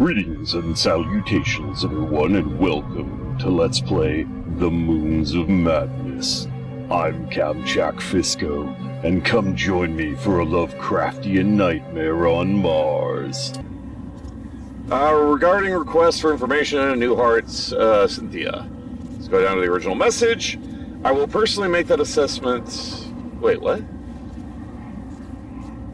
Greetings and salutations, everyone, and welcome to Let's Play The Moons of Madness. I'm Kamchak Fisco, and come join me for a Lovecraftian nightmare on Mars. Regarding requests for information on Newhart's Cynthia. Let's go down to the original message. I will personally make that assessment... Wait, what?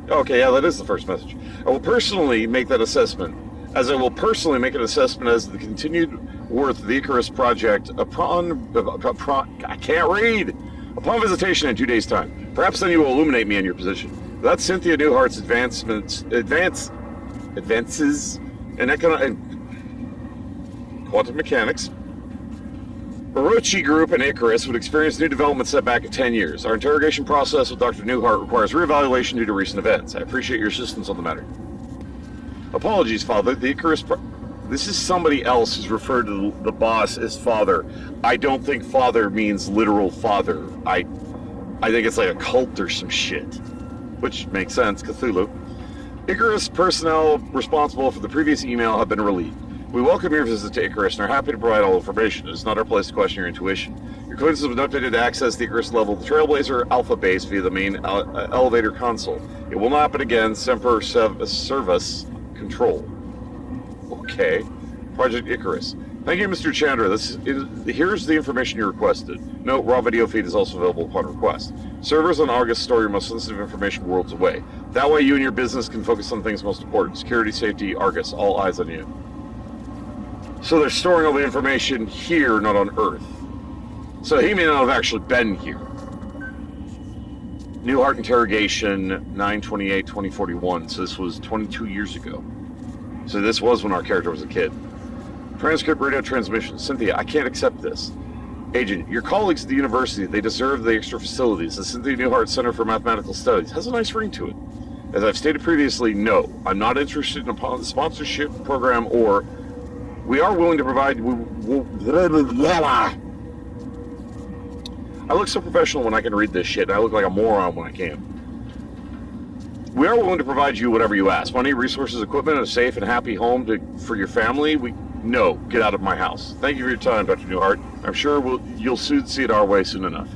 Okay, yeah, that is the first message. I will personally make that assessment, as I will personally make an assessment as the continued worth of the Icarus project upon I can't read! Upon visitation in 2 days' time. Perhaps then you will illuminate me on your position. That's Cynthia Newhart's advances in quantum mechanics. Orochi Group and Icarus would experience new development setback of 10 years. Our interrogation process with Dr. Newhart requires reevaluation due to recent events. I appreciate your assistance on the matter. Apologies, Father. The Icarus... This is somebody else who's referred to the boss as Father. I don't think Father means literal father. I think it's like a cult or some shit. Which makes sense, Cthulhu. Icarus personnel responsible for the previous email have been relieved. We welcome your visit to Icarus and are happy to provide all information. It is not our place to question your intuition. Your clearance has been updated to access the Icarus level of the Trailblazer Alpha base via the main elevator console. It will not happen again. Semper Service Control. Okay. Project Icarus. Thank you, Mr. Chandra. Here's the information you requested. Note, raw video feed is also available upon request. Servers on Argus store your most sensitive information worlds away. That way you and your business can focus on things most important. Security, safety, Argus. All eyes on you. So they're storing all the information here, not on Earth. So he may not have actually been here. Newhart interrogation, 9/28/2041. So this was 22 years ago. So this was when our character was a kid. Transcript radio transmission. Cynthia, I can't accept this. Agent, your colleagues at the university, they deserve the extra facilities. The Cynthia Newhart Center for Mathematical Studies has a nice ring to it. As I've stated previously, no, I'm not interested in a sponsorship program or... We are willing to provide... I look so professional when I can read this shit, and I look like a moron when I can't. We are willing to provide you whatever you ask. Money, resources, equipment, a safe and happy home for your family. No, get out of my house. Thank you for your time, Dr. Newhart. I'm sure you'll soon see it our way soon enough.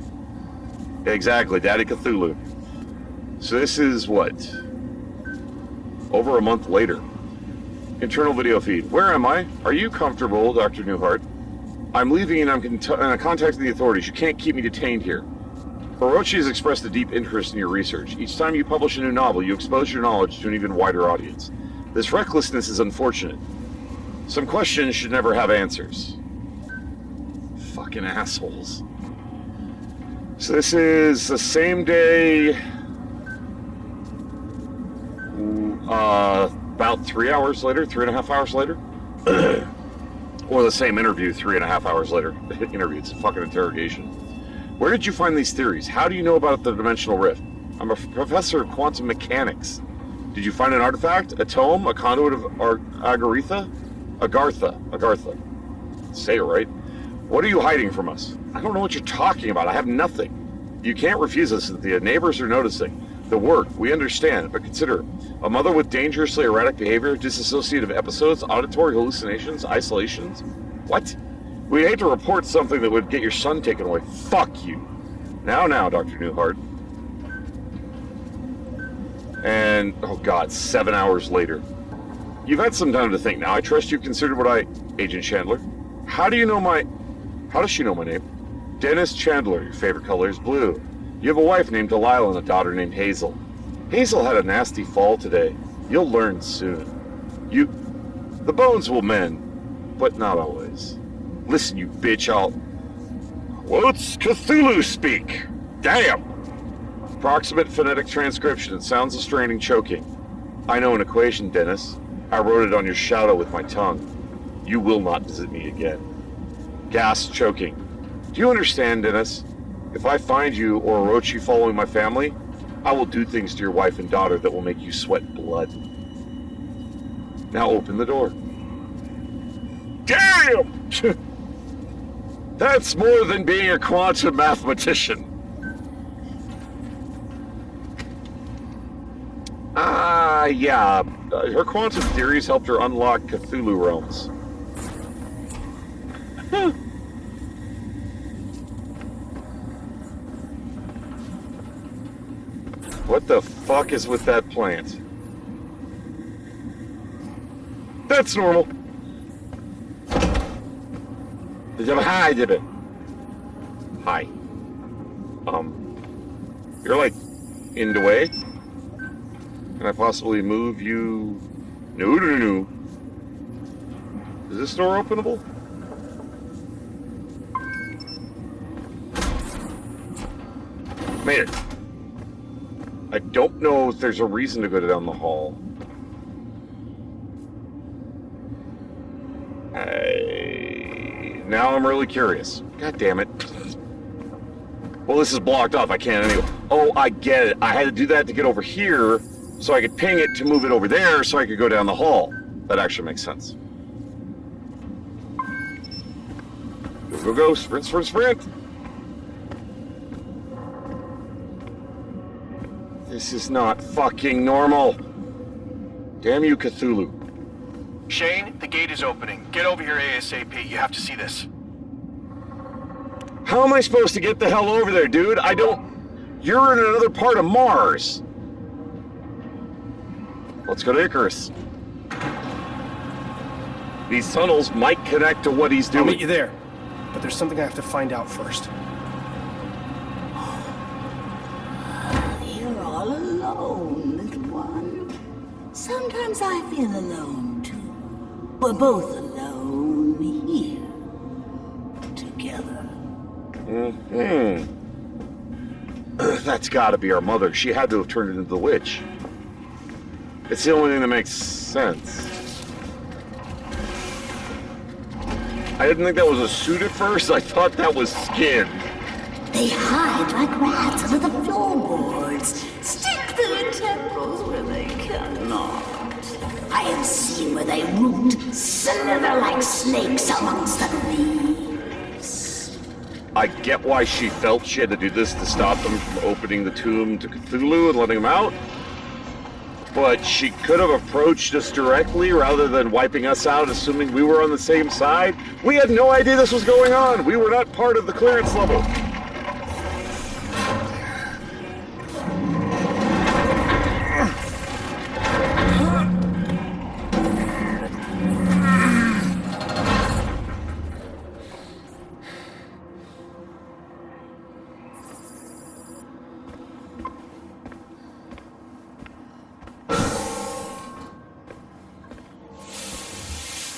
Exactly, Daddy Cthulhu. So this is what? Over a month later. Internal video feed. Where am I? Are you comfortable, Dr. Newhart? I'm leaving and I'm contacting the authorities. You can't keep me detained here. Orochi has expressed a deep interest in your research. Each time you publish a new novel, you expose your knowledge to an even wider audience. This recklessness is unfortunate. Some questions should never have answers. Fucking assholes. So this is the same day... about 3 hours later, 3.5 hours later. Or the same interview 3.5 hours later. The interview, it's a fucking interrogation. Where did you find these theories? How do you know about the dimensional rift? I'm a professor of quantum mechanics. Did you find an artifact? A tome? A conduit of Agartha? Agartha. Say it right. What are you hiding from us? I don't know what you're talking about. I have nothing. You can't refuse us. The neighbors are noticing. The work, we understand, but consider a mother with dangerously erratic behavior, disassociative episodes, auditory hallucinations, isolations. What? We'd hate to report something that would get your son taken away. Fuck you. Now, Dr. Newhart. And, oh God, 7 hours later. You've had some time to think now. I trust you've considered what Agent Chandler. How does she know my name? Dennis Chandler. Your favorite color is blue. You have a wife named Delilah and a daughter named Hazel. Hazel had a nasty fall today. You'll learn soon. The bones will mend, but not always. Listen, you bitch, What's Cthulhu speak? Damn! Approximate phonetic transcription. It sounds a straining choking. I know an equation, Dennis. I wrote it on your shadow with my tongue. You will not visit me again. Gasp, choking. Do you understand, Dennis? If I find you or Orochi following my family, I will do things to your wife and daughter that will make you sweat blood. Now open the door. Damn! That's more than being a quantum mathematician. Yeah, her quantum theories helped her unlock Cthulhu realms. What the fuck is with that plant? That's normal. Hi, did it? Hi. You're like in the way. Can I possibly move you? No. Is this door openable? Made it. I don't know if there's a reason to go down the hall. Now I'm really curious. God damn it. Well, this is blocked off. I can't anyway. Oh, I get it. I had to do that to get over here so I could ping it to move it over there so I could go down the hall. That actually makes sense. Go. Sprint. This is not fucking normal. Damn you, Cthulhu. Shane, the gate is opening. Get over here ASAP. You have to see this. How am I supposed to get the hell over there, dude? You're in another part of Mars. Let's go to Icarus. These tunnels might connect to what he's doing. I'll meet you there. But there's something I have to find out first. You're all alone, little one. Sometimes I feel alone, too. We're both alone here. Together. That's gotta be our mother. She had to have turned into the witch. It's the only thing that makes sense. I didn't think that was a suit at first. I thought that was skin. They hide like rats under the floorboards. Stick their tendrils where they cannot. I have seen where they root, slither like snakes amongst the leaves. I get why she felt she had to do this to stop them from opening the tomb to Cthulhu and letting them out. But she could have approached us directly rather than wiping us out, assuming we were on the same side. We had no idea this was going on. We were not part of the clearance level.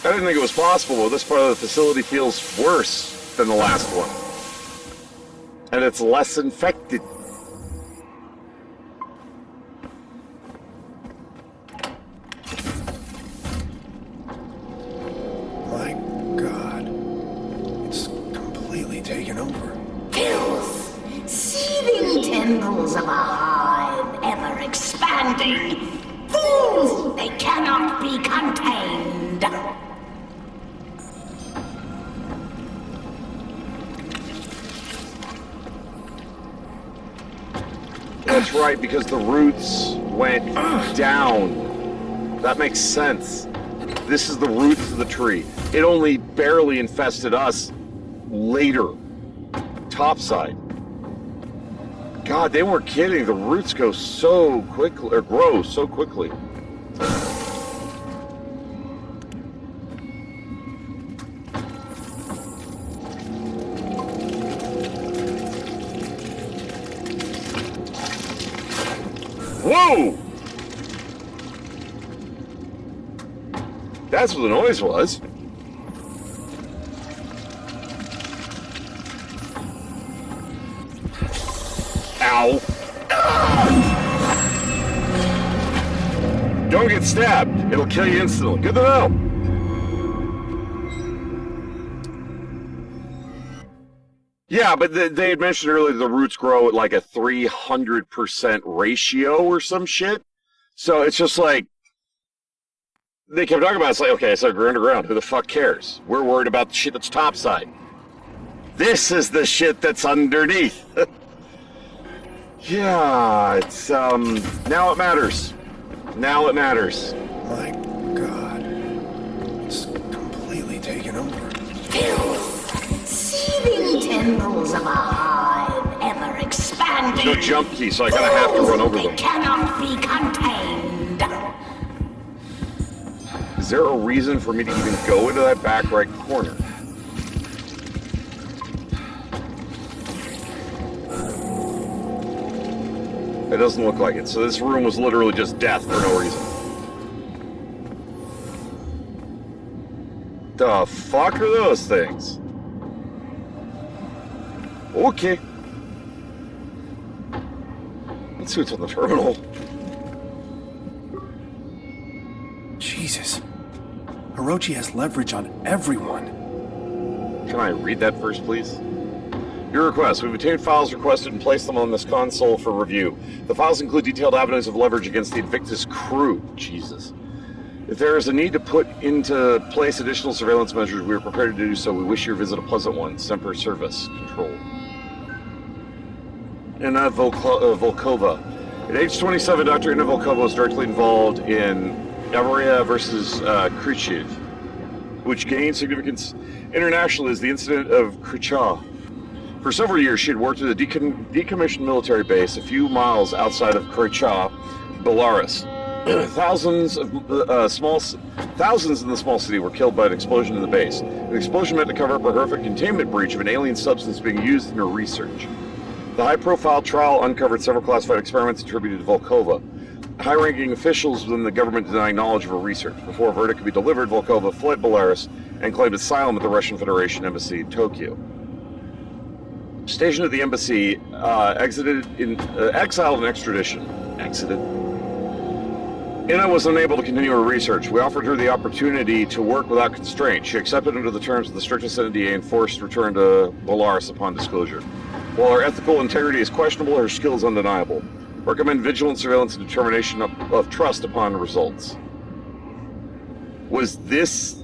I didn't think it was possible, but this part of the facility feels worse than the last one. And it's less infected. My God. It's completely taken over. Filth! Seething tendrils of a hive, ever expanding. Fools! They cannot be contained. That's right, because the roots went down. That makes sense. This is the roots of the tree. It only barely infested us later. Topside. God, they weren't kidding. The roots go so quickly, or grow so quickly. Whoa! That's what the noise was. Ow. Don't get stabbed. It'll kill you instantly. Good to know. Yeah, but they had mentioned earlier the roots grow at like a 300% ratio or some shit. So it's just like, they kept talking about it. It's like, okay, so we're underground. Who the fuck cares? We're worried about the shit that's topside. This is the shit that's underneath. Yeah, it's, now it matters. Now it matters. My God. It's completely taken over. Filth, seething tendrils of a hive, ever expanding. There's no jump key, so I kind of have to run over them. They cannot be contained. Is there a reason for me to even go into that back right corner? It doesn't look like it. So this room was literally just death for no reason. The fuck are those things? Okay. Let's see what's on the terminal. Jesus. Orochi has leverage on everyone. Can I read that first, please? Your request. We've obtained files requested and placed them on this console for review. The files include detailed avenues of leverage against the Invictus crew. Jesus. If there is a need to put into place additional surveillance measures, we are prepared to do so. We wish your visit a pleasant one. Semper Service. Control. Inna Volkova. At age 27, Dr. Inna Volkova was directly involved in Avaria versus Khrushchev, which gained significance internationally as the incident of Khrushchev. For several years, she had worked at a decommissioned military base a few miles outside of Khrushchev, Belarus. Thousands in the small city were killed by an explosion in the base. The explosion meant to cover up a horrific containment breach of an alien substance being used in her research. The high-profile trial uncovered several classified experiments attributed to Volkova. High-ranking officials within the government denying knowledge of her research. Before a verdict could be delivered, Volkova fled Belarus and claimed asylum at the Russian Federation Embassy in Tokyo. Stationed at the embassy, exiled in extradition. Inna was unable to continue her research. We offered her the opportunity to work without constraint. She accepted under the terms of the strictest NDA and forced return to Belarus upon disclosure. While her ethical integrity is questionable, her skill is undeniable. Recommend vigilant surveillance and determination of trust upon results. Was this...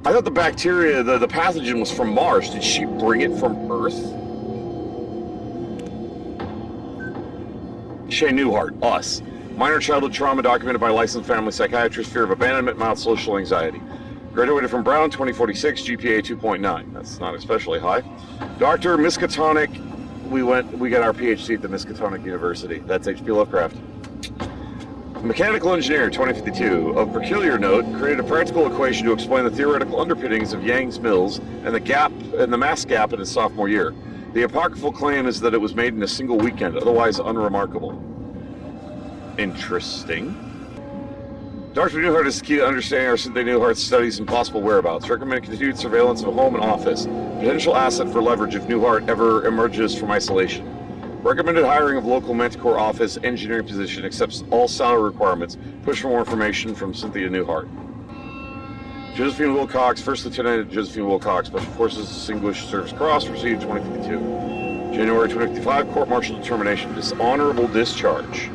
I thought the bacteria, the pathogen was from Mars. Did she bring it from Earth? Shay Newhart, us. Minor childhood trauma documented by licensed family psychiatrist, fear of abandonment, mild social anxiety. Graduated from Brown, 2046, GPA 2.9. That's not especially high. Dr. Miskatonic, we got our PhD at the Miskatonic University. That's H.P. Lovecraft. Mechanical engineer, 2052, of peculiar note, created a practical equation to explain the theoretical underpinnings of Yang's mills and the mass gap in his sophomore year. The apocryphal claim is that it was made in a single weekend, otherwise unremarkable. Interesting. Dr. Newhart is the key to understanding our Cynthia Newhart's studies and possible whereabouts. Recommend continued surveillance of a home and office. Potential asset for leverage if Newhart ever emerges from isolation. Recommended hiring of local Manticore office engineering position, accepts all salary requirements. Push for more information from Cynthia Newhart. Josephine Wilcox, First Lieutenant Josephine Wilcox, Special Forces Distinguished Service Cross, received 2052. January 2055, court-martial determination, dishonorable discharge.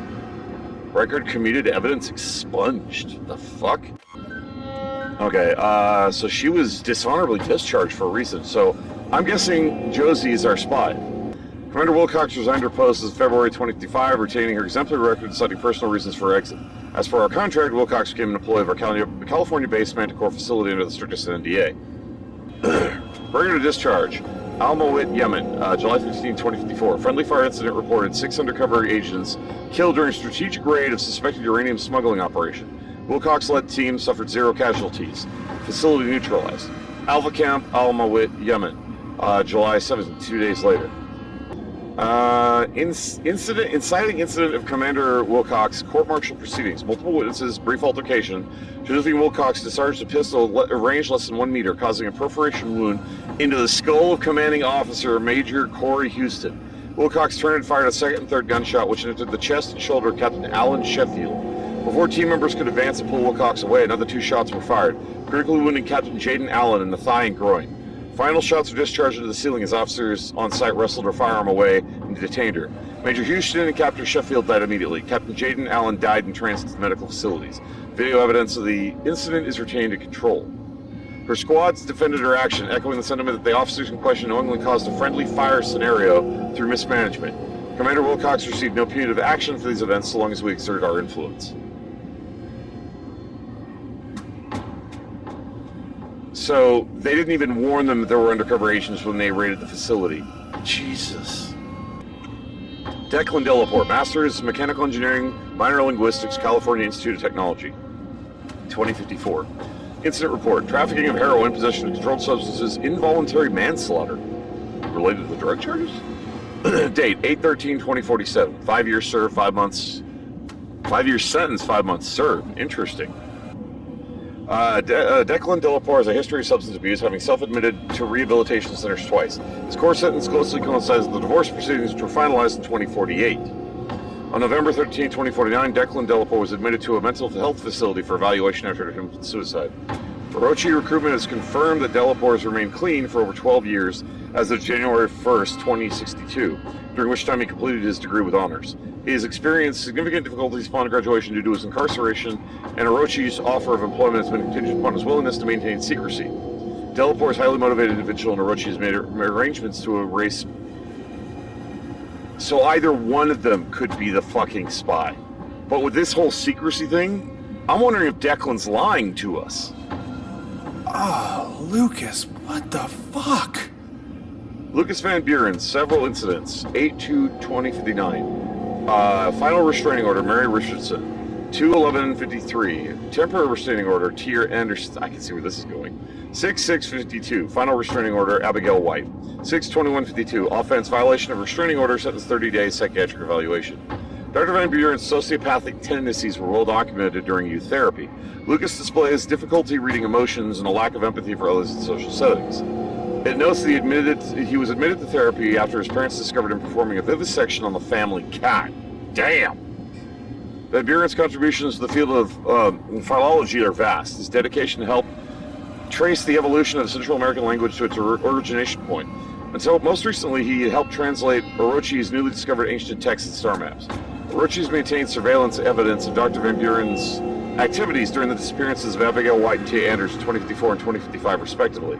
Record commuted, evidence expunged. The fuck? Okay, so she was dishonorably discharged for a reason. So I'm guessing Josie is our spy. Commander Wilcox resigned her post as February 2055, retaining her exemplary record, citing personal reasons for her exit. As per our contract, Wilcox became an employee of our California-based Manticore facility under the strictest NDA. Regular discharge. Al-Mawit, Yemen, July 15, 2054. Friendly fire incident reported. 6 undercover agents killed during strategic raid of suspected uranium smuggling operation. Wilcox-led team suffered 0 casualties. Facility neutralized. Alpha Camp, Al-Mawit, Yemen, July 7th, 2 days later. Inciting incident of Commander Wilcox, court-martial proceedings, multiple witnesses, brief altercation. Josephine Wilcox discharged a pistol range less than 1 meter, causing a perforation wound into the skull of commanding officer Major Corey Houston. Wilcox turned and fired a second and third gunshot, which entered the chest and shoulder of Captain Alan Sheffield. Before team members could advance and pull Wilcox away, another 2 shots were fired, critically wounding Captain Jaden Allen in the thigh and groin. Final shots were discharged into the ceiling as officers on site wrestled her firearm away and detained her. Major Houston and Captain Sheffield died immediately. Captain Jaden Allen died in transit to medical facilities. Video evidence of the incident is retained in control. Her squads defended her action, echoing the sentiment that the officers in question knowingly caused a friendly fire scenario through mismanagement. Commander Wilcox received no punitive action for these events so long as we exert our influence. So they didn't even warn them that there were undercover agents when they raided the facility. Jesus. Declan Delaport, Master's Mechanical Engineering, Minor Linguistics, California Institute of Technology. 2054. Incident report. Trafficking of heroin, possession of controlled substances, involuntary manslaughter. Related to the drug charges? Date, 8/13/2047. 5 years served, 5 months... 5 years sentence, 5 months served. Interesting. Declan Delaport has a history of substance abuse, having self-admitted to rehabilitation centers twice. His court sentence closely coincides with the divorce proceedings, which were finalized in 2048. On November 13, 2049, Declan Delaport was admitted to a mental health facility for evaluation after attempted suicide. Orochi Recruitment has confirmed that Delaport has remained clean for over 12 years as of January 1st, 2062, during which time he completed his degree with honors. He has experienced significant difficulties upon graduation due to his incarceration, and Orochi's offer of employment has been contingent upon his willingness to maintain secrecy. Delaport is a highly motivated individual, and Orochi has made arrangements to erase... So either one of them could be the fucking spy. But with this whole secrecy thing, I'm wondering if Declan's lying to us. Oh, Lucas, what the fuck? Lucas Van Buren, several incidents. 8/2/2059. Final restraining order, Mary Richardson. 2/11/53. Temporary restraining order, Tier Anderson. I can see where this is going. 6/6/52. Final restraining order, Abigail White. 6/21/52. Offense, violation of restraining order, sentence 30 days, psychiatric evaluation. Dr. Van Buren's sociopathic tendencies were well documented during youth therapy. Lucas displays difficulty reading emotions and a lack of empathy for others in social settings. It notes that he was admitted to therapy after his parents discovered him performing a vivisection on the family cat. Damn! Van Buren's contributions to the field of philology are vast. His dedication to help trace the evolution of the Central American language to its origination point. Until most recently, he helped translate Orochi's newly discovered ancient texts and star maps. Orochi's maintained surveillance evidence of Dr. Van Buren's activities during the disappearances of Abigail White and T. Anders in 2054 and 2055, respectively.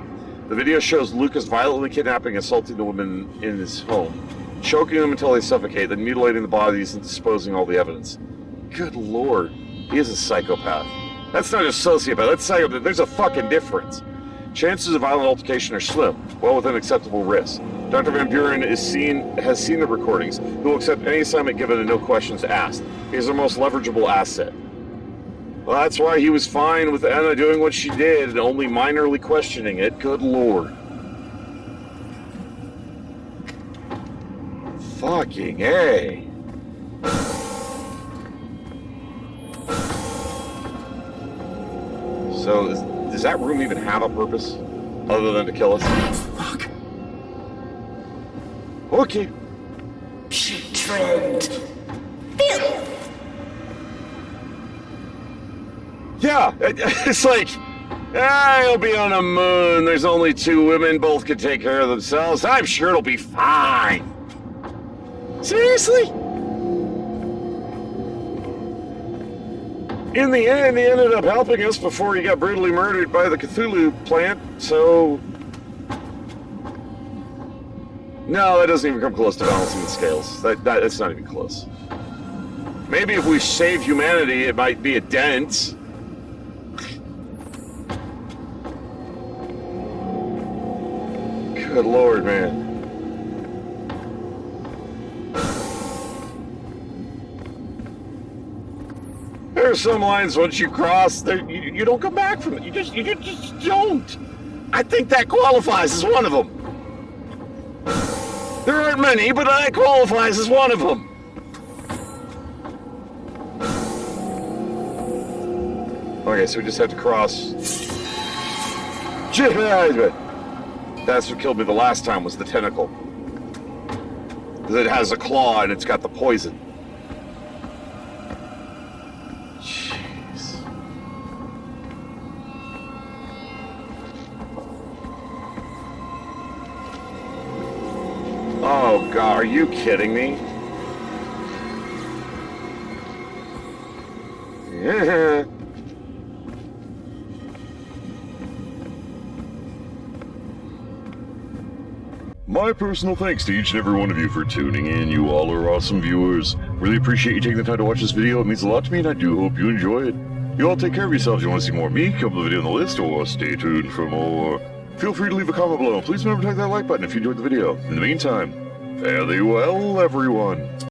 The video shows Lucas violently kidnapping and assaulting the women in his home, choking them until they suffocate, then mutilating the bodies and disposing all the evidence. Good lord, he is a psychopath. That's not a sociopath, that's psychopath. There's a fucking difference. Chances of violent altercation are slim, well within acceptable risk. Dr. Van Buren has seen the recordings. He will accept any assignment given and no questions asked. He is our most leverageable asset. Well, that's why he was fine with Anna doing what she did and only minorly questioning it. Good lord. Fucking A. So, does that room even have a purpose? Other than to kill us? Fuck. Okay. Putrid. Filth. Yeah, it's like, he'll be on a moon. There's only 2 women. Both can take care of themselves. I'm sure it'll be fine. Seriously? In the end, he ended up helping us before he got brutally murdered by the Cthulhu plant, so... No, that doesn't even come close to balancing the scales. That's not even close. Maybe if we save humanity, it might be a dent. Good lord, man. There are some lines once you cross, you don't come back from it. You just don't. I think that qualifies as one of them. There aren't many, but that qualifies as one of them. Okay, so we just have to cross. That's what killed me the last time, was the tentacle. Because it has a claw and it's got the poison. Jeez. Oh god, are you kidding me? Yeah. My personal thanks to each and every one of you for tuning in. You all are awesome viewers. Really appreciate you taking the time to watch this video. It means a lot to me, and I do hope you enjoy it. You all take care of yourselves. You want to see more of me? Click the video on the list, or stay tuned for more. Feel free to leave a comment below. Please remember to click that like button if you enjoyed the video. In the meantime, fare thee well, everyone.